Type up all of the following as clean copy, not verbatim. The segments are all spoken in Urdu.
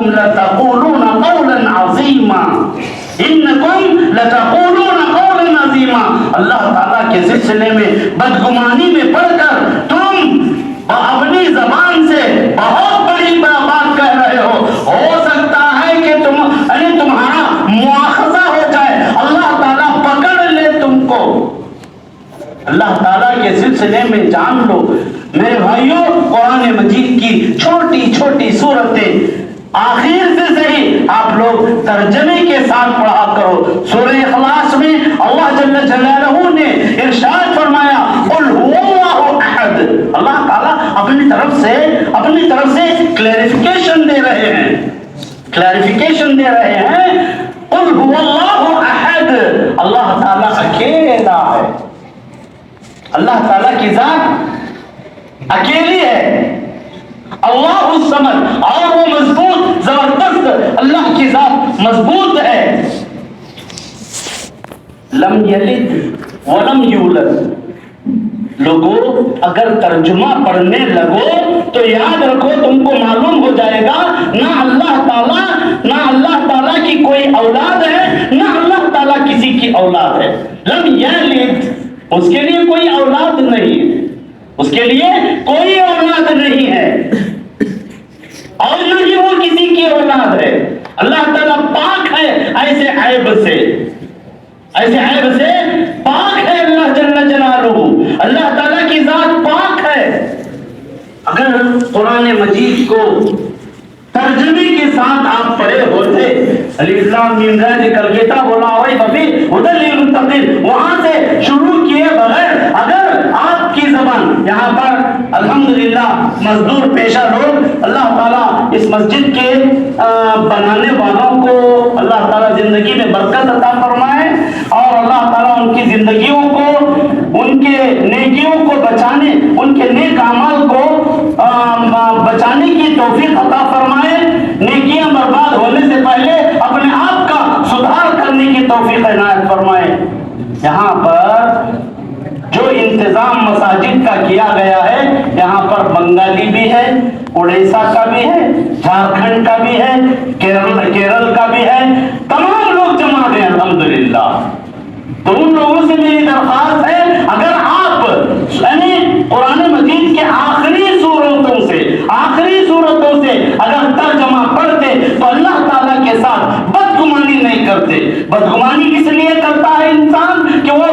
لتقولون قولا عظیما انکم لتقولون قولا عظیما. اللہ تعالیٰ کے سلسلے میں بدگمانی میں پڑھ کر تم اپنی زبان سے بہت بڑی بات کہہ رہے ہو سکتا ہے کہ تمہارا مواخذہ ہو جائے, اللہ تعالیٰ پکڑ لے تم کو. اللہ تعالیٰ کے سلسلے میں جان لو میرے بھائیوں, قرآن مجید کی چھوٹی چھوٹی صورتیں آخر سے صحیح آپ لوگ ترجمے کے ساتھ پڑھا کرو. سورہ اخلاص میں اللہ جل جلالہ نے ارشاد فرمایا قل هو اللہ احد. اللہ تعالیٰ اپنی طرف سے کلیریفیکیشن دے رہے ہیں قل هو اللہ احد. اللہ تعالیٰ اکیلا ہے, اللہ تعالیٰ کی ذات اکیلی ہے. اللہ الصمد, اور وہ مضبوط زبردست, اللہ کی ذات مضبوط ہے. لم یلد ولم یولد. لوگوں اگر ترجمہ پڑھنے لگو تو یاد رکھو تم کو معلوم ہو جائے گا نہ اللہ تعالیٰ کی کوئی اولاد ہے, نہ اللہ تعالیٰ کسی کی اولاد ہے. لم یلد, اس کے لیے کوئی اولاد نہیں ہے, اس کے لیے کوئی اولاد نہیں ہے, اور نہ ہی وہ کسی کی اولاد ہے. اللہ تعالیٰ پاک ہے ایسے عیب سے پاک ہے اللہ جل جلالہ. اللہ تعالیٰ کی ذات پاک ہے. اگر قرآن مجید کو ترجمے کے ساتھ آپ پڑھے ہوتے, الف لام میم را ذکر کتاب لا ریب فیہ ھدی للمتقین, وہاں سے شروع کیے بغیر اگر آپ کی زبان, یہاں پر الحمدللہ مزدور پیشہ لوگ, اللہ تعالیٰ اس مسجد کے بنانے والوں کو اللہ تعالیٰ زندگی میں برکت عطا فرمائے, اور اللہ تعالیٰ ان کی زندگیوں کو, ان کے نیکیوں کو بچانے, ان کے نیک اعمال کو بچانے کی توفیق عطا فرمائے. نیکیاں برباد ہونے سے پہلے اپنے آپ کا سدھار کرنے کی توفیق عنایت فرمائے. یہاں پر جو انتظام مساجد کا کیا گیا ہے, یہاں پر بنگالی بھی ہے, اڑیسہ کا بھی ہے, جھارکھنڈ کا بھی ہے, کیرل کا بھی ہے, تمام لوگ جمع ہیں الحمدللہ. تو ان لوگوں سے میری درخواست ہے اگر آپ قرآن مجید کے آخری صورتوں سے اگر ترجمہ پڑھتے تو اللہ تعالیٰ کے ساتھ بدگمانی نہیں کرتے. بدگمانی کس لیے کرتا ہے انسان کہ وہ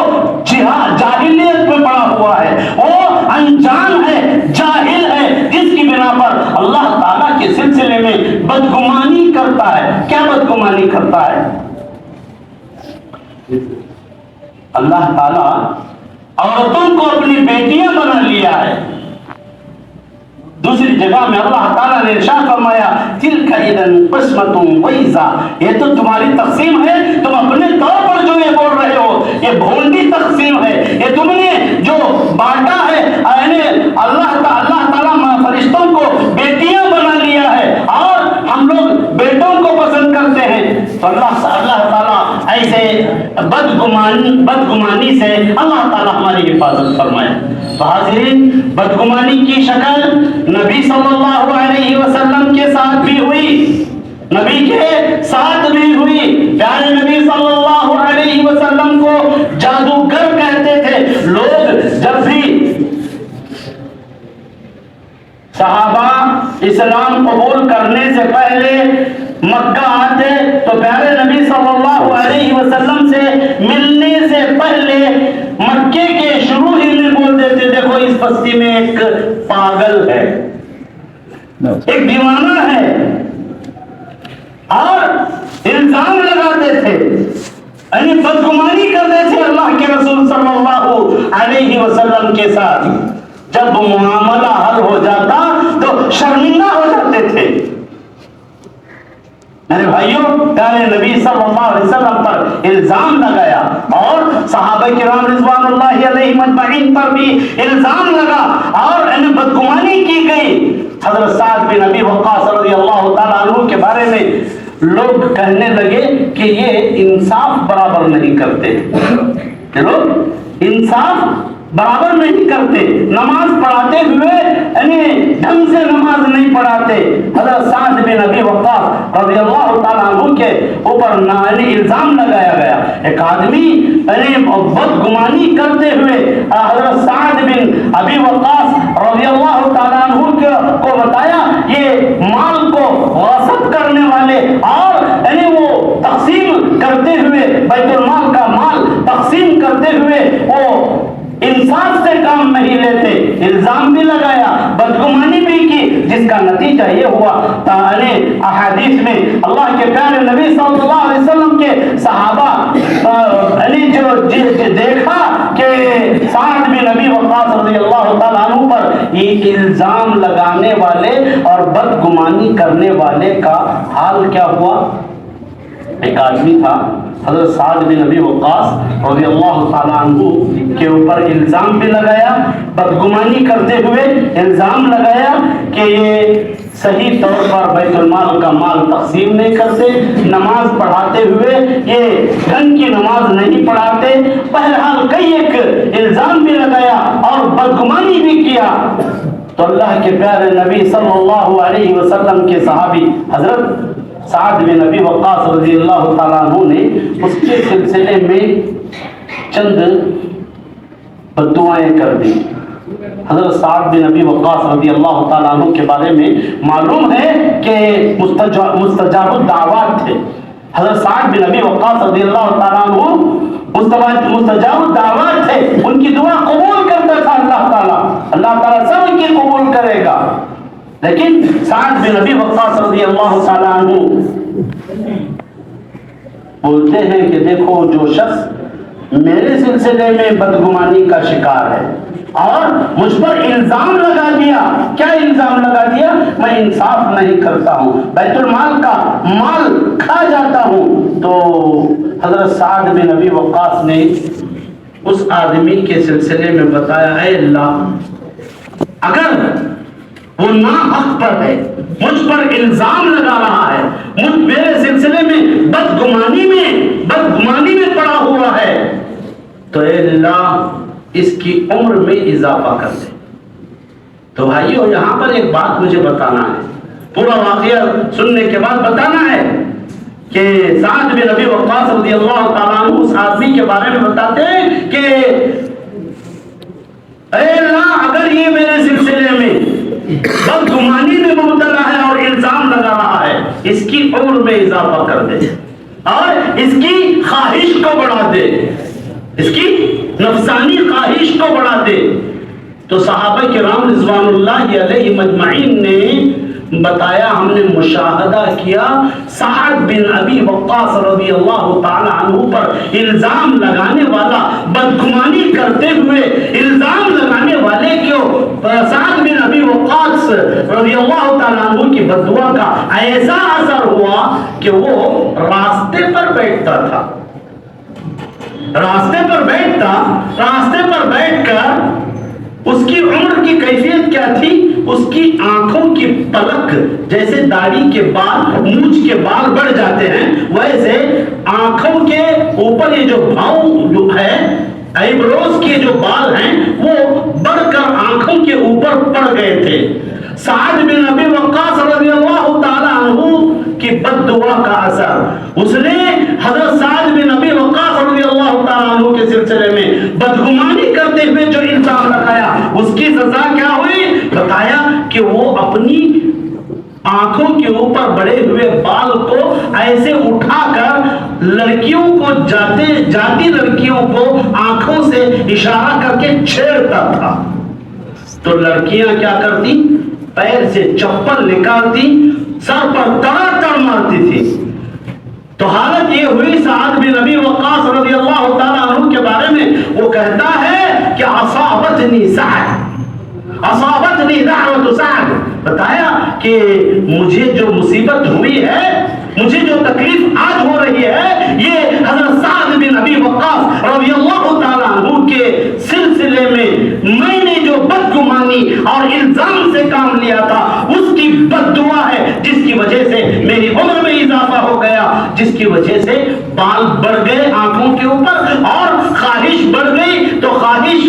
جاہلیت میں پڑا ہوا ہے, وہ انجان ہے, جاہل ہے, جس کی بنا پر اللہ تعالیٰ کے سلسلے میں بدگمانی کرتا ہے. کیا بدگمانی کرتا ہے؟ اللہ تعالیٰ عورتوں کو اپنی بیٹیاں بنا لیا ہے. دوسری جگہ میں اللہ تعالیٰ نے ارشاد فرمایا تلک اذن قسمۃ ضیزیٰ, یہ تو تمہاری تقسیم ہے, تم اپنے طور پر جو یہ بول رہے ہو یہ بھونڈی تقسیم ہے, یہ تم نے جو بانٹا ہے. اللہ تعالیٰ فرشتوں کو بیٹیاں بنا لیا ہے اور ہم لوگ بیٹوں کو پسند کرتے ہیں. تو اللہ تعالیٰ ایسے بدگمانی سے اللہ تعالیٰ ہماری حفاظت فرمائے. تو حاضرین, بدگمانی کی شکل نبی صلی اللہ علیہ وسلم کے ساتھ بھی ہوئی, پیارے نبی صلی اللہ علیہ وسلم کو جادوگر کہتے تھے لوگ. جب بھی صحابہ اسلام قبول کرنے سے پہلے مکہ آتے تو پیارے نبی صلی اللہ علیہ وسلم سے ملنے سے پہلے مکے کے شروع ہی میں بول دیتے دیکھو اس بستی میں ایک پاگل ہے, ایک دیوانہ ہے, اور الزام لگاتے تھے, یعنی بدگمانی کرتے تھے اللہ کے رسول صلی اللہ علیہ وسلم کے ساتھ. جب معاملہ حل ہو جاتا تو شرمندہ ہو جاتے تھے. میرے بھائیوں, پیارے نبی صلی اللہ علیہ وسلم پر الزام لگایا اور صحابہ کرام رضوان اللہ علیہم اجمعین پر بھی الزام لگا اور بدگمانی کی گئی. حضرت سعد بن ابی وقاص رضی اللہ تعالیٰ عنہ کے بارے میں لوگ کہنے لگے کہ یہ انصاف برابر نہیں کرتے, لوگ انصاف برابر نہیں کرتے، نماز پڑھاتے ہوئے یعنی ڈھنگ سے نماز نہیں پڑھاتے۔ حضرت سعد بن ابی وقاص رضی اللہ تعالیٰ عنہ کے اوپر الزام لگایا گیا، ایک آدمی یعنی بدگمانی کرتے ہوئے حضرت سعد بن ابی وقاص رضی اللہ تعالیٰ عنہ کو بتایا یہ مال کو غصب کرنے والے اور یعنی وہ تقسیم کرتے ہوئے بیت المال کا مال تقسیم کرتے ہوئے وہ انصاف سے کام نہیں لیتے، الزام بھی لگایا، بدگمانی بھی کی، جس کا نتیجہ یہ ہوا احادیث میں اللہ کے پیارے نبی صلی اللہ علیہ وسلم کے صحابہ جو دیکھا کہ سعد بن ابی وقاص رضی اللہ تعالیٰ عنہ پر یہ الزام لگانے والے اور بدگمانی کرنے والے کا حال کیا ہوا۔ ایک آدمی تھا حضرت سعد بن ابی وقاص رضی اللہ تعالیٰ عنہ کے اوپر الزام بھی لگایا، بدگمانی کرتے ہوئے الزام لگایا کہ یہ صحیح طور پر بیت المال کا مال تقسیم نہیں کرتے، نماز پڑھاتے ہوئے یہ ڈھنگ کی نماز نہیں پڑھاتے، بہرحال کئی ایک الزام بھی لگایا اور بدگمانی بھی کیا۔ تو اللہ کے پیارے نبی صلی اللہ علیہ وسلم کے صحابی حضرت سعد بن ابی وقاص رضی اللہ تعالیٰ عنہ نے اس کے سلسلے میں چند بددعائیں کر دی۔ حضرت سعد بن ابی وقاص رضی اللہ تعالیٰ عنہ کے بارے میں معلوم ہے کہ مستجاب الدعوات تھے۔ حضرت سعد بن ابی وقاص رضی اللہ تعالیٰ عنہ مستجاب الدعوات تھے، ان کی دعا قبول کرتا تھا اللہ تعالیٰ، اللہ تعالیٰ سب کی قبول کرے گا۔ لیکن سعد بن ابی وقاص رضی اللہ تعالیٰ عنہ بولتے ہیں کہ دیکھو جو شخص میرے سلسلے میں بدگمانی کا شکار ہے اور مجھ پر الزام لگا دیا، کیا الزام لگا دیا؟ میں انصاف نہیں کرتا ہوں، بیت المال کا مال کھا جاتا ہوں۔ تو حضرت سعد بن ابی وقاص نے اس آدمی کے سلسلے میں بتایا، اے اللہ اگر وہ ناحق پر ہے، مجھ پر الزام لگا رہا ہے، مجھ میرے سلسلے میں بدگمانی میں پڑا ہوا ہے، تو اے اللہ اس کی عمر میں اضافہ کر دے۔ تو بھائیو یہاں پر ایک بات مجھے بتانا ہے، پورا واقعہ سننے کے بعد بتانا ہے کہ سعد بن ابی وقاص رضی اللہ تعالیٰ عنہ اس آدمی کے بارے میں بتاتے ہیں کہ اے اللہ اگر یہ میرے سلسلے میں بدگمانی میں مبتلا ہے اور الزام لگا رہا ہے، اس کی عمر میں اضافہ کر دے اور اس کی خواہش کو بڑھا دے، اس کی نفسانی خواہش کو بڑھا دے۔ تو صحابہ کرام رضوان اللہ علیہ مجمعین نے بتایا، ہم نے مشاہدہ کیا سعد بن ابی وقاص رضی اللہ تعالی عنہ پر الزام لگانے والا، بدگمانی کرتے ہوئے الزام لگانے والے کو سعد بن ابی وقاص رضی اللہ تعالی عنہ کی بددعا کا ایسا اثر ہوا کہ وہ راستے پر بیٹھتا تھا، راستے پر بیٹھ کر اس کی عمر کی کیفیت کیا تھی؟ اس کی آنکھوں کی پلک جیسے داڑھی کے بال، مونچھ کے بال بڑھ جاتے ہیں، ویسے آنکھوں کے اوپر یہ جو بھاؤ جو ہے، ایبروز کے جو بال ہیں وہ بڑھ کر آنکھوں کے اوپر پڑ گئے تھے۔ سعد بن ابی وقاص رضی اللہ تعالی عنہ کی بد دعا کا اثر، اس نے حضرت سعد بن ابی وقاص رضی اللہ تعالی عنہ کے سلسلے میں بدگمانی کرتے ہوئے جو الزام لگایا، اس کی سزا کیا ہوئی؟ بتایا کہ وہ اپنی آنکھوں کے اوپر بڑے ہوئے بال کو ایسے اٹھا کر لڑکیوں کو جاتی لڑکیوں کو آنکھوں سے اشارہ کر کے چھیڑتا تھا۔ تو لڑکیاں کیا کرتی؟ پیر سے چپل نکالتی، سر پر تڑ مارتی تھی۔ تو حالت یہ ہوئی سعد بن ابی وقاص رضی اللہ تعالیٰ عنہ کے بارے میں، وہ کہتا ہے کہ اصابتنی دعوت سعد، بتایا کہ مجھے جو مصیبت ہوئی ہے، مجھے جو تکلیف آج ہو رہی ہے، یہ حضرت سعد بن ابی وقاص رضی اللہ تعالیٰ عنہ کے سلسلے میں نے جو بدگمانی اور الزام سے کام لیا تھا، اس کی بد دعا ہے، جس کی وجہ سے میری عمر میں اضافہ ہو گیا، جس کی وجہ سے بال بڑھ گئے آنکھوں کے اوپر اور خواہش بڑھ گئی۔ تو خواہش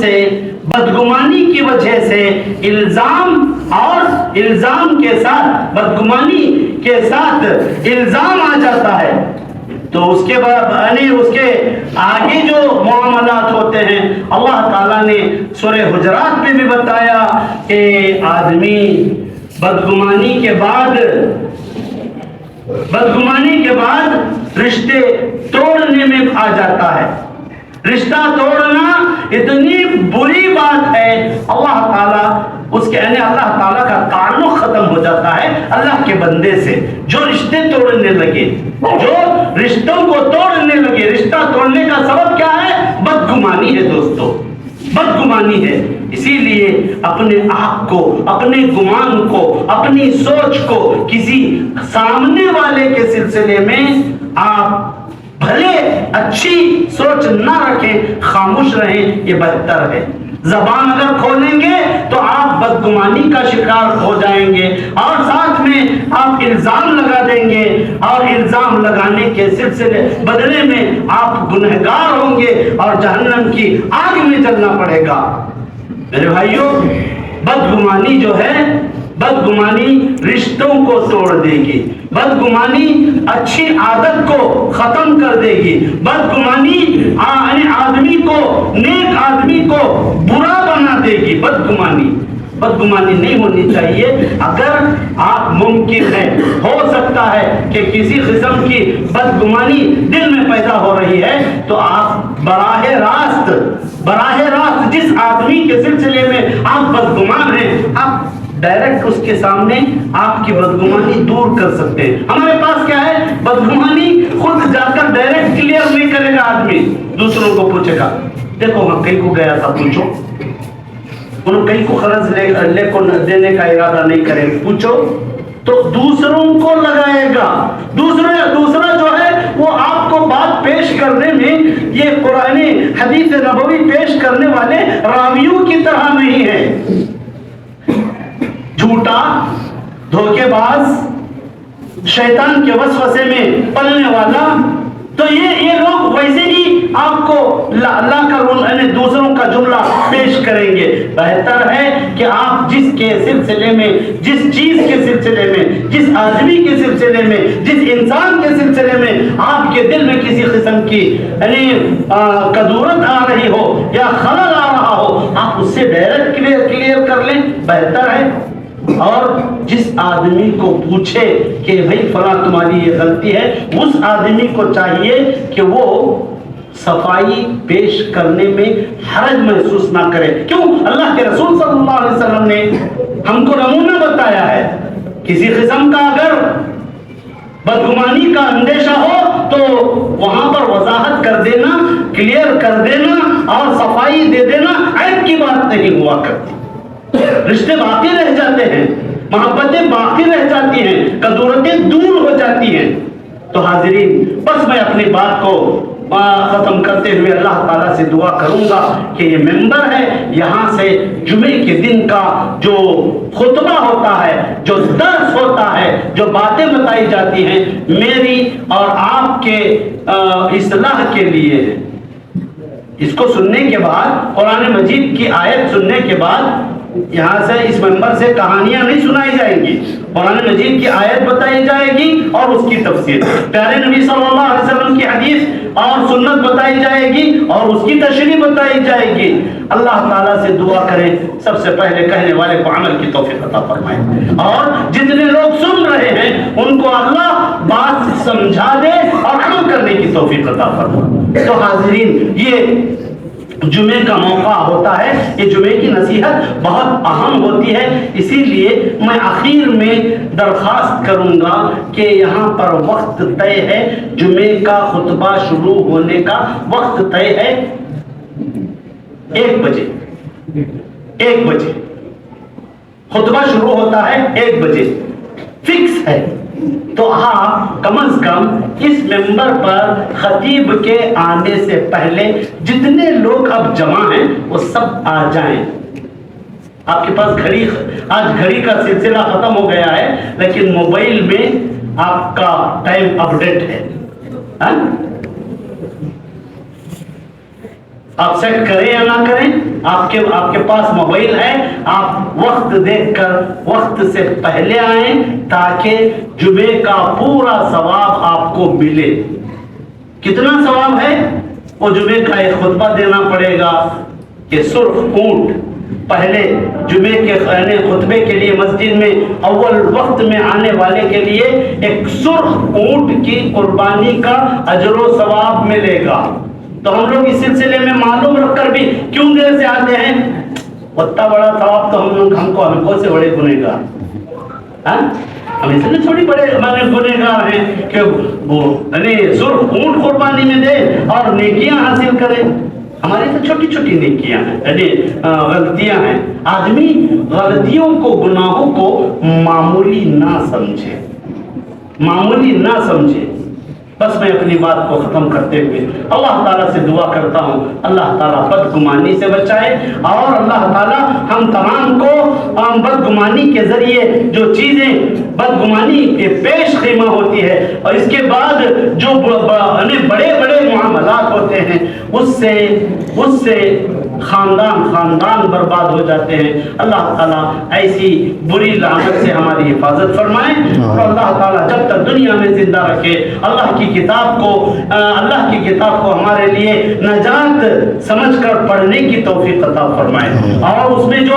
سے بدگمانی کی وجہ سے الزام اور الزام کے ساتھ بدگمانی کے ساتھ الزام آ جاتا ہے، تو اس کے بعد یعنی اس کے آگے جو معاملات ہوتے ہیں اللہ تعالیٰ نے سورہ حجرات میں بھی بتایا کہ آدمی بدگمانی کے بعد رشتے توڑنے میں آ جاتا ہے۔ رشتہ توڑنا اتنی بری بات ہے، اللہ تعالیٰ اس کے یعنی اللہ تعالیٰ کا تعلق ختم ہو جاتا ہے اللہ کے بندے سے جو رشتے توڑنے لگے، جو رشتوں کو توڑنے لگے۔ رشتہ توڑنے کا سبب کیا ہے؟ بدگمانی ہے دوستو، بدگمانی ہے۔ اسی لیے اپنے آپ کو، اپنے گمان کو، اپنی سوچ کو کسی سامنے والے کے سلسلے میں آپ بھلے اچھی سوچ نہ رکھیں، خاموش رہیں، یہ بہتر ہے۔ زبان اگر کھولیں گے تو آپ بدگمانی کا شکار ہو جائیں گے اور ساتھ میں آپ الزام لگا دیں گے، اور الزام لگانے کے سلسلے بدلے میں آپ گنہگار ہوں گے اور جہنم کی آگ میں جلنا پڑے گا۔ میرے بھائیوں، بدگمانی جو ہے، بدگمانی رشتوں کو توڑ دے گی، بدگمانی اچھی عادت کو ختم کر دے گی، بدگمانی آدمی کو، نیک آدمی کو برا بنا دے گی۔ بدگمانی نہیں ہونی چاہیے۔ اگر آپ ممکن ہے، ہو سکتا ہے کہ کسی قسم کی بدگمانی دل میں پیدا ہو رہی ہے، تو آپ براہ راست جس آدمی کے سلسلے میں آپ بدگمان ہیں، آپ ڈائریکٹ اس کے سامنے آپ کی بدگمانی دور کر سکتے ہیں۔ ہمارے پاس کیا ہے؟ بدگمانی خود جا کر ڈائریکٹ کلیئر نہیں کرے گا، آدمی دوسروں کو پوچھے گا، دیکھو میں کہیں کو گیا تھا، پوچھو، انہوں کہیں کو قرض لے کو دینے کا ارادہ نہیں کرے، پوچھو، تو دوسروں کو لگائے گا۔ دوسرا جو ہے وہ آپ کو بات پیش کرنے میں یہ قرآن حدیث نبوی پیش کرنے والے راویوں کی طرح نہیں ہے، جھوٹا، دھوکے باز، شیطان کے وسوسے میں پلنے والا، تو یہ لوگ ویسے ہی آپ کو لا کر دوسروں کا جملہ پیش کریں گے۔ بہتر ہے کہ آپ جس کے سلسلے میں، جس چیز کے سلسلے میں، جس آدمی کے سلسلے میں، جس انسان کے سلسلے میں آپ کے دل میں کسی قسم کی کدورت آ رہی ہو یا خلل آ رہا ہو، آپ اس سے ڈائریکٹ کلیئر کر لیں، بہتر ہے۔ اور جس آدمی کو پوچھے کہ بھئی فلاں تمہاری یہ غلطی ہے، اس آدمی کو چاہیے کہ وہ صفائی پیش کرنے میں حرج محسوس نہ کرے۔ کیوں؟ اللہ کے رسول صلی اللہ علیہ وسلم نے ہم کو نمونہ بتایا ہے، کسی قسم کا اگر بدگمانی کا اندیشہ ہو تو وہاں پر وضاحت کر دینا، کلیئر کر دینا اور صفائی دے دینا عیب کی بات نہیں ہوا کرتی۔ رشتے باقی رہ جاتے ہیں، محبتیں باقی رہ جاتی ہیں، کدورتیں دور ہو جاتی ہیں۔ تو حاضرین، بس میں اپنی بات کو ختم کرتے ہوئے اللہ تعالیٰ سے دعا کروں گا کہ یہ ممبر ہے، یہاں سے جمعے کے دن کا جو خطبہ ہوتا ہے، جو درس ہوتا ہے، جو باتیں بتائی جاتی ہیں، میری اور آپ کے اصلاح کے لیے ہے۔ اس کو سننے کے بعد، قرآن مجید کی آیت سننے کے بعد، یہاں سے اس ممبر سے کہانیاں نہیں سنائی جائیں گی، قرآن مجید کی آیت بتائی جائے گی اور اس کی تفسیر، پیارے نبی صلی اللہ علیہ وسلم کی حدیث اور سنت بتائی جائے گی اور اس کی تشریح بتائی جائے گی۔ اللہ تعالیٰ سے دعا کریں، سب سے پہلے کہنے والے کو عمل کی توفیق عطا فرمائے، اور جتنے لوگ سن رہے ہیں ان کو اللہ بات سمجھا دے اور عمل کرنے کی توفیق عطا فرمائے۔ تو حاضرین، یہ جمعے کا موقع ہوتا ہے، یہ جمعے کی نصیحت بہت اہم ہوتی ہے، اسی لیے میں آخر میں درخواست کروں گا کہ یہاں پر وقت طے ہے، جمعے کا خطبہ شروع ہونے کا وقت طے ہے 1 بجے۔ 1 بجے خطبہ شروع ہوتا ہے، 1 بجے فکس ہے۔ تو آپ کم از کم اس ممبر پر خطیب کے آنے سے پہلے جتنے لوگ اب جمع ہیں وہ سب آ جائیں۔ آپ کے پاس آج گھڑی کا سلسلہ ختم ہو گیا ہے، لیکن موبائل میں آپ کا ٹائم اپڈیٹ ہے۔ آپ سیٹ کریں یا نہ کریں، آپ کے پاس موبائل ہے، آپ وقت دیکھ کر وقت سے پہلے آئیں تاکہ جمعے کا پورا ثواب آپ کو ملے۔ کتنا ثواب ہے؟ وہ جمعے کا ایک خطبہ دینا پڑے گا کہ سرخ اونٹ، پہلے جمعے کے خطبے کے لیے مسجد میں اول وقت میں آنے والے کے لیے ایک سرخ اونٹ کی قربانی کا اجر و ثواب ملے گا۔ تو ہم لوگ اس سلسلے میں معلوم رکھ کر بھی کیوں دیر سے آتے ہیں؟ اتنا بڑا ثواب تو ہم کو سے بڑے گنہگار، ہم اس لیے تھوڑی بڑے گنہگار ہیں کہ وہ سرخ اونٹ قربانی میں دے اور نیکیاں حاصل کریں۔ ہماری تو چھوٹی چھوٹی نیکیاں ہیں، غلطیاں ہیں۔ آدمی غلطیوں کو، گناہوں کو معمولی نہ سمجھے، معمولی نہ سمجھے۔ بس میں اپنی بات کو ختم کرتے ہوئے اللہ تعالیٰ سے دعا کرتا ہوں، اللہ تعالیٰ بدگمانی سے بچائے، اور اللہ تعالیٰ ہم تمام کو بدگمانی کے ذریعے جو چیزیں بدگمانی کے پیش خیمہ ہوتی ہے اور اس کے بعد جو بڑے بڑے معاملات ہوتے ہیں اس سے خاندان برباد ہو جاتے ہیں۔ اللہ تعالیٰ ایسی بری لعنت سے ہماری حفاظت فرمائے، اور اللہ تعالیٰ جب تک دنیا میں زندہ رکھے اللہ کی کتاب کو ہمارے لیے نجات سمجھ کر پڑھنے کی توفیق عطا فرمائے، اور اس میں جو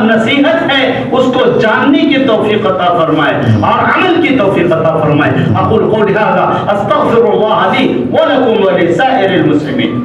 نصیحت ہے اس کو جاننے کی توفیق عطا فرمائے اور عمل کی توفیق عطا فرمائے۔ اقول قولی ھذا استغفر اللہ لی ولکم ولسائر المسلمین۔